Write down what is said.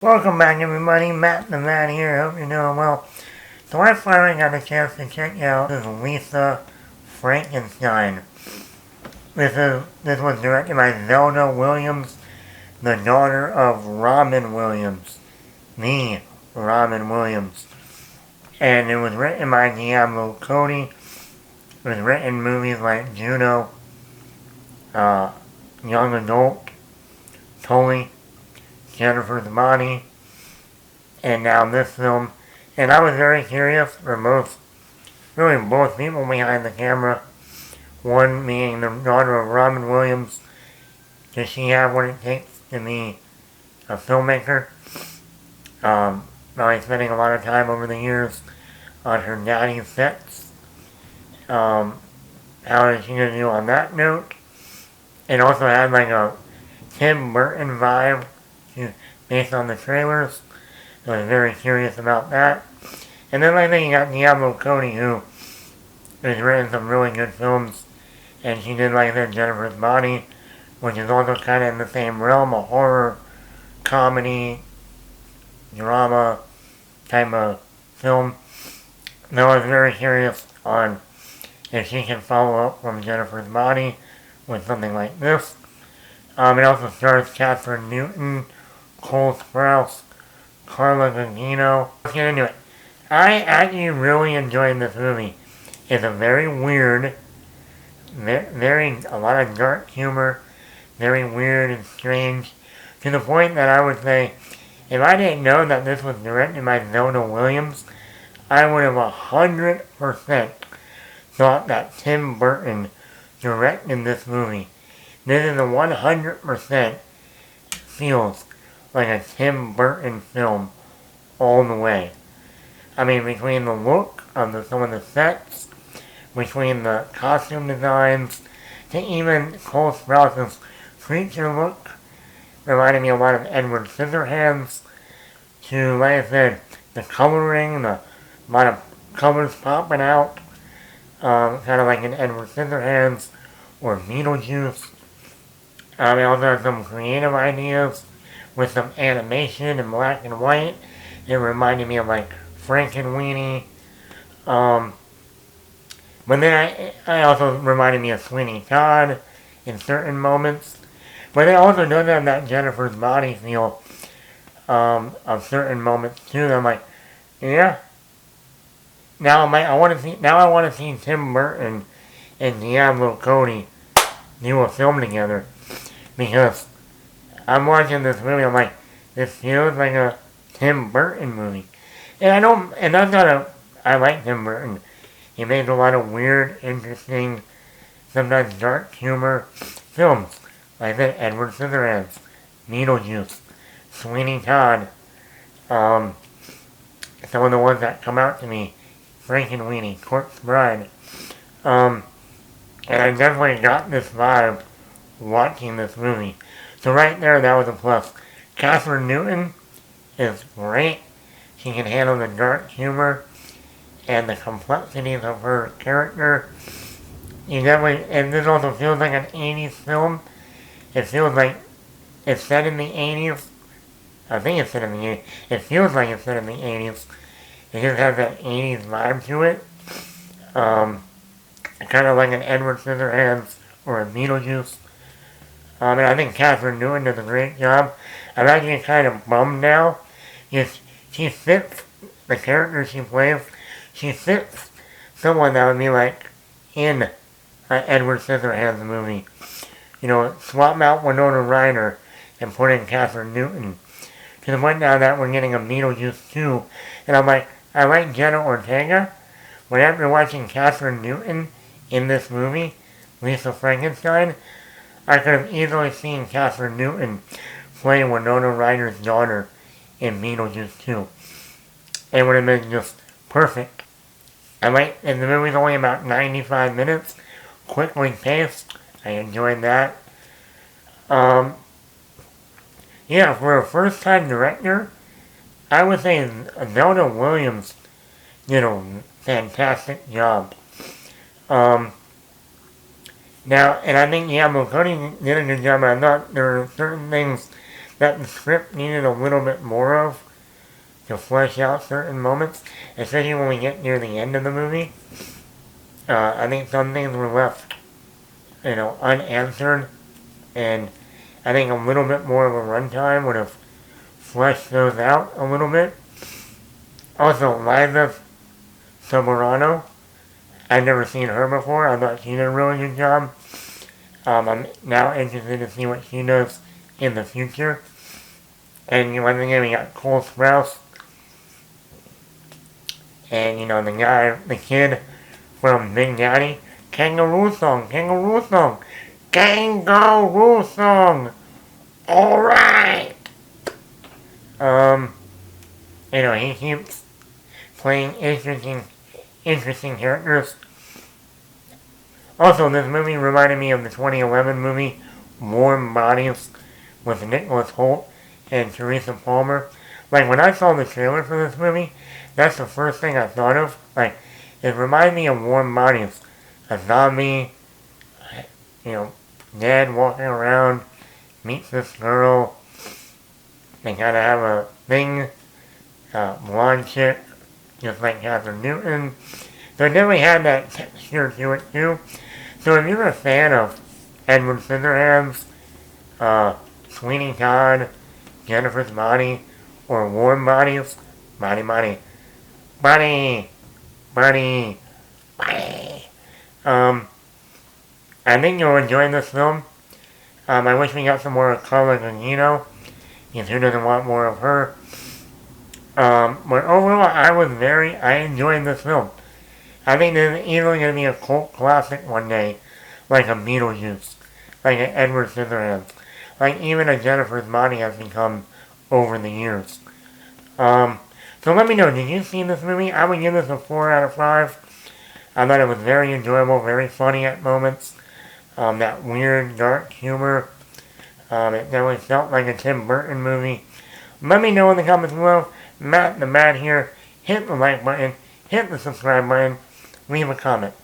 Welcome back, everybody. Matt the Man here. Hope you're doing well. So I finally got a chance to check out this Lisa Frankenstein. This was directed by Zelda Williams, the daughter of Robin Williams, the Robin Williams, and it was written by Diablo Cody. It was written in movies like Juno, Young Adult, Tully, Jennifer's Body, and now this film. And I was very curious for both people behind the camera. One being the daughter of Robin Williams. Does she have what it takes to be a filmmaker? Probably spending a lot of time over the years on her daddy's sets. How is she going to do on that note? It also had like a Tim Burton vibe based on the trailers. So I was very curious about that. And then I think you got Diablo Cody, who has written some really good films. And she did, like I said, Jennifer's Body, which is also kind of in the same realm, a horror, comedy, drama type of film. And I was very curious on if she can follow up from Jennifer's Body with something like this. It also stars Kathryn Newton, Cole Sprause, Carla Gugino. Let's get into it. I actually really enjoyed this movie. It's a very weird, a lot of dark humor, very weird and strange, to the point that I would say, if I didn't know that this was directed by Zelda Williams, I would have 100% thought that Tim Burton directed this movie. This is a 100% feels like a Tim Burton film all the way. I mean, between the look of some of the sets, between the costume designs, to even Cole Sprouse's creature look, reminded me a lot of Edward Scissorhands, to, like I said, the coloring, a lot of colors popping out, kind of like an Edward Scissorhands or Beetlejuice. I also had some creative ideas with some animation in black and white. It reminded me of like Frankenweenie. But then I also reminded me of Sweeney Todd in certain moments. But it also does have that Jennifer's Body feel of certain moments too. I'm like, yeah. I want to see Tim Burton and Diablo Cody do a film together, because I'm watching this movie. I'm like, this feels like a Tim Burton movie, and that's not a. I like Tim Burton. He makes a lot of weird, interesting, sometimes dark humor films. Like that, Edward Scissorhands, Beetlejuice, Sweeney Todd, some of the ones that come out to me, Frankenweenie, Corpse Bride. And I definitely got this vibe watching this movie. So right there, that was a plus. Kathryn Newton is great. She can handle the dark humor and the complexities of her character. And this also feels like an 80s film. It feels like it's set in the 80s. I think it's set in the 80s. It feels like it's set in the 80s. It just has that 80s vibe to it. Kind of like an Edward Scissorhands or a Beetlejuice. And I think Kathryn Newton does a great job. I'm actually kind of bummed now. She fits the character she plays. She fits someone that would be like in an Edward Scissorhands movie. Swap out Winona Ryder and put in Kathryn Newton. To the point now that we're getting a Beetlejuice 2. And I'm like, I like Jenna Ortega, but after watching Kathryn Newton in this movie, Lisa Frankenstein, I could have easily seen Kathryn Newton play Winona Ryder's daughter in Beetlejuice 2. It would have been just perfect. And the movie's only about 95 minutes, quickly paced. I enjoyed that. For a first-time director, I would say Zelda Williams did a fantastic job. Now, and I think Cody did a good job, but I thought there were certain things that the script needed a little bit more of to flesh out certain moments, especially when we get near the end of the movie. I think some things were left, unanswered, and I think a little bit more of a runtime would have fleshed those out a little bit. Also, Liza Soberano, I've never seen her before. I thought she did a really good job. I'm now interested to see what she does in the future. And once again, we got Cole Sprause, and the kid from Big Daddy. Kangaroo song, kangaroo song, kangaroo song. Alright! He keeps playing interesting characters. Also, this movie reminded me of the 2011 movie Warm Bodies with Nicholas Hoult and Teresa Palmer. Like, when I saw the trailer for this movie, that's the first thing I thought of. Like, it reminded me of Warm Bodies. A zombie, dead, walking around, meets this girl. They kind of have a thing. Blonde chick, just like Kathryn Newton. So it definitely had that texture to it, too. So if you're a fan of Edward Scissorhands, Sweeney Todd, Jennifer's Body, or Warm Bodies, body, body, body, body, body. I think you'll enjoy this film. I wish we got some more of Carla Gugino, because who doesn't want more of her? But overall, I enjoyed this film. I think this is easily going to be a cult classic one day, like a Beetlejuice, like an Edward Scissorhands, like even a Jennifer's Body has become over the years. So let me know, did you see this movie? I would give this a 4 out of 5. I thought it was very enjoyable, very funny at moments. That weird, dark humor. It definitely felt like a Tim Burton movie. Let me know in the comments below. Matt the Mad here. Hit the like button. Hit the subscribe button. Leave a comment.